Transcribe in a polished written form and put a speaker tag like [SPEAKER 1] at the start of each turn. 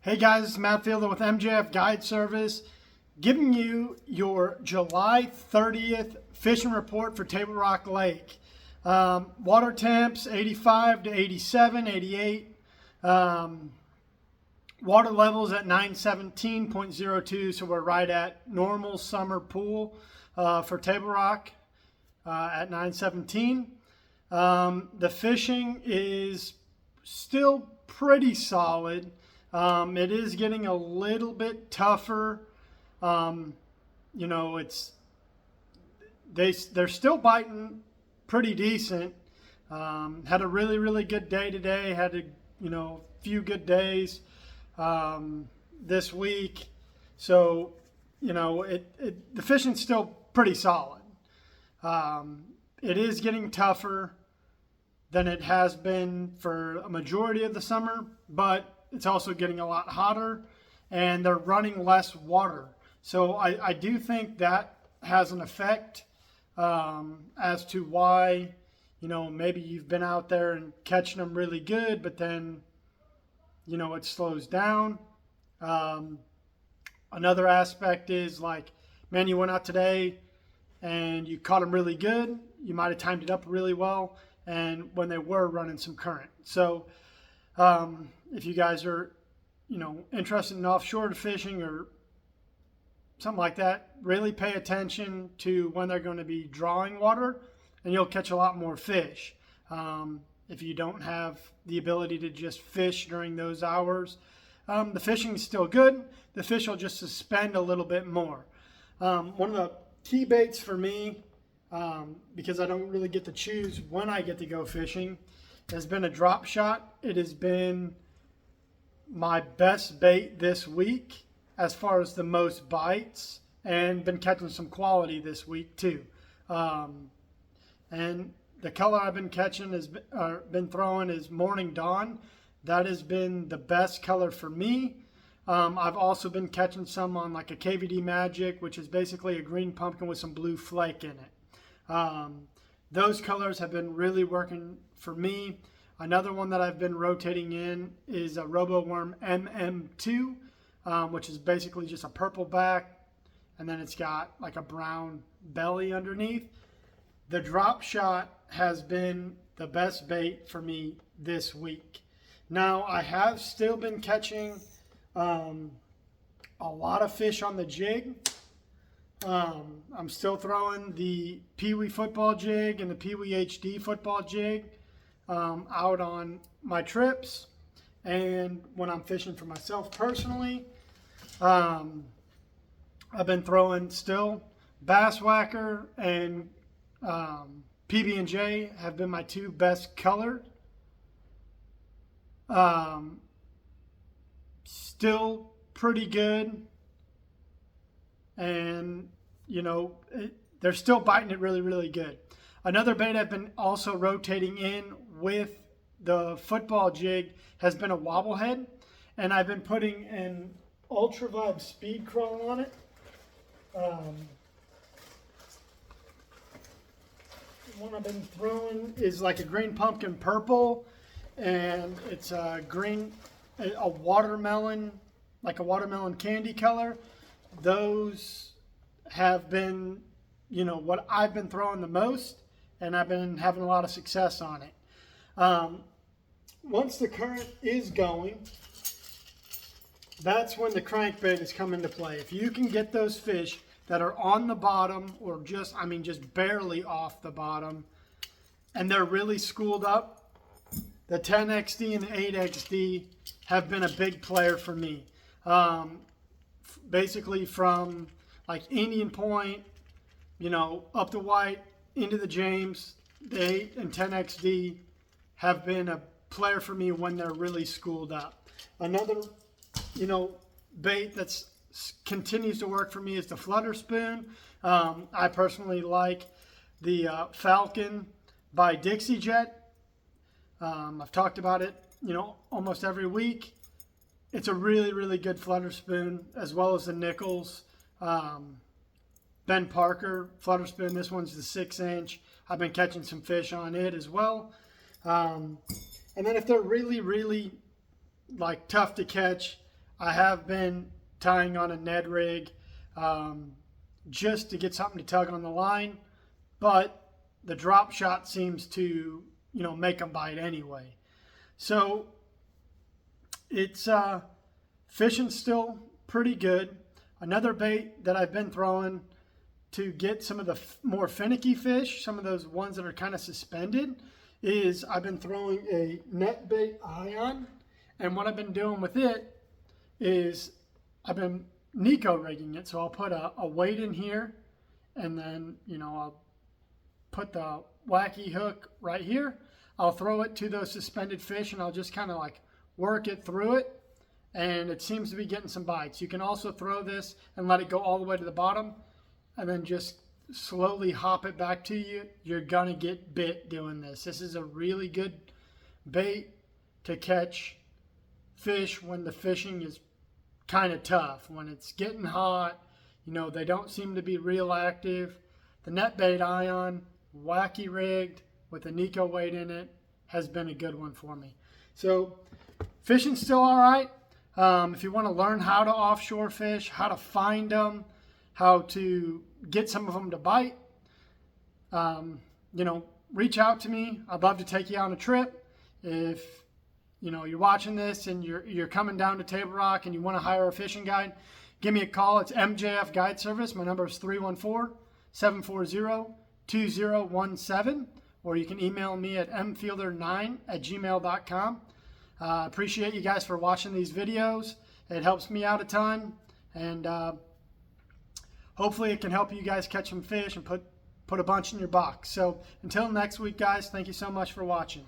[SPEAKER 1] Hey guys, it's Matt Fielder with MJF Guide Service, giving you your July 30th fishing report for Table Rock Lake. Water temps 85 to 87, 88. Water levels at 917.02, so we're right at normal summer pool for Table Rock at 917. The fishing is still pretty solid. It is getting a little bit tougher. They're still biting pretty decent. Had a really good day today. Had a few good days this week. So the fishing's still pretty solid. It is getting tougher than it has been for a majority of the summer, but it's also getting a lot hotter and they're running less water. So I do think that has an effect as to why, maybe you've been out there and catching them really good, but then, it slows down. Another aspect is you went out today and you caught them really good. You might have timed it up really well, and when they were running some current. So if you guys are, interested in offshore fishing or something like that, really pay attention to when they're going to be drawing water, and you'll catch a lot more fish. If you don't have the ability to just fish during those hours, the fishing is still good. The fish will just suspend a little bit more. One of the key baits for me, because I don't really get to choose when I get to go fishing, has been a drop shot. It has been my best bait this week as far as the most bites, and been catching some quality this week too. And the color I've been catching been throwing is Morning Dawn. That has been the best color for me. I've also been catching some on like a KVD Magic, which is basically a green pumpkin with some blue flake in it. Those colors have been really working for me. Another one that I've been rotating in is a Robo Worm MM2, which is basically just a purple back, and then it's got like a brown belly underneath. The drop shot has been the best bait for me this week. Now, I have still been catching a lot of fish on the jig. I'm still throwing the Pee Wee football jig and the Pee Wee HD football jig out on my trips, and when I'm fishing for myself personally, I've been throwing still Bass Whacker and PB&J have been my two best colored. Still pretty good, and they're still biting it really good. Another bait I've been also rotating in with the football jig has been a Wobblehead, and I've been putting an Ultra Vibe Speed Crawl on it. The one I've been throwing is like a green pumpkin purple, and it's a watermelon, like a watermelon candy color. Those have been, what I've been throwing the most, and I've been having a lot of success on it. Once the current is going, that's when the crankbait is coming into play. If you can get those fish that are on the bottom, or just barely off the bottom, and they're really schooled up, the 10XD and the 8XD have been a big player for me. Basically from like Indian Point, up the White, into the James, the 8 and 10XD have been a player for me when they're really schooled up. Another, bait that's continues to work for me is the Flutter Spoon. I personally like the Falcon by Dixie Jet. I've talked about it, almost every week. It's a really good Flutter Spoon, as well as the Nichols. Ben Parker Flutter Spoon. This one's the 6-inch. I've been catching some fish on it as well. And then if they're really tough to catch, I have been tying on a Ned rig just to get something to tug on the line, but the drop shot seems to, make them bite anyway. So it's fishing still pretty good. Another bait that I've been throwing to get some of the more finicky fish, some of those ones that are kind of suspended, is I've been throwing a net bait ion. And what I've been doing with it is I've been Nico rigging it. So I'll put a weight in here, and then, I'll put the wacky hook right here. I'll throw it to those suspended fish, and I'll just kind of like work it through it. And it seems to be getting some bites. You can also throw this and let it go all the way to the bottom, and then just slowly hop it back to you. You're gonna get bit doing this. This is a really good bait to catch fish when the fishing is kind of tough. When it's getting hot, they don't seem to be real active. The net bait ion, wacky rigged with a Nico weight in it, has been a good one for me. So fishing's still all right. If you want to learn how to offshore fish, how to find them, how to get some of them to bite, reach out to me. I'd love to take you on a trip. If you're watching this and you're coming down to Table Rock and you want to hire a fishing guide, give me a call. It's MJF Guide Service. My number is 314-740-2017, or you can email me at mfielder9@gmail.com. Appreciate you guys for watching these videos. It helps me out a ton, and hopefully it can help you guys catch some fish and put a bunch in your box. So until next week, guys, thank you so much for watching.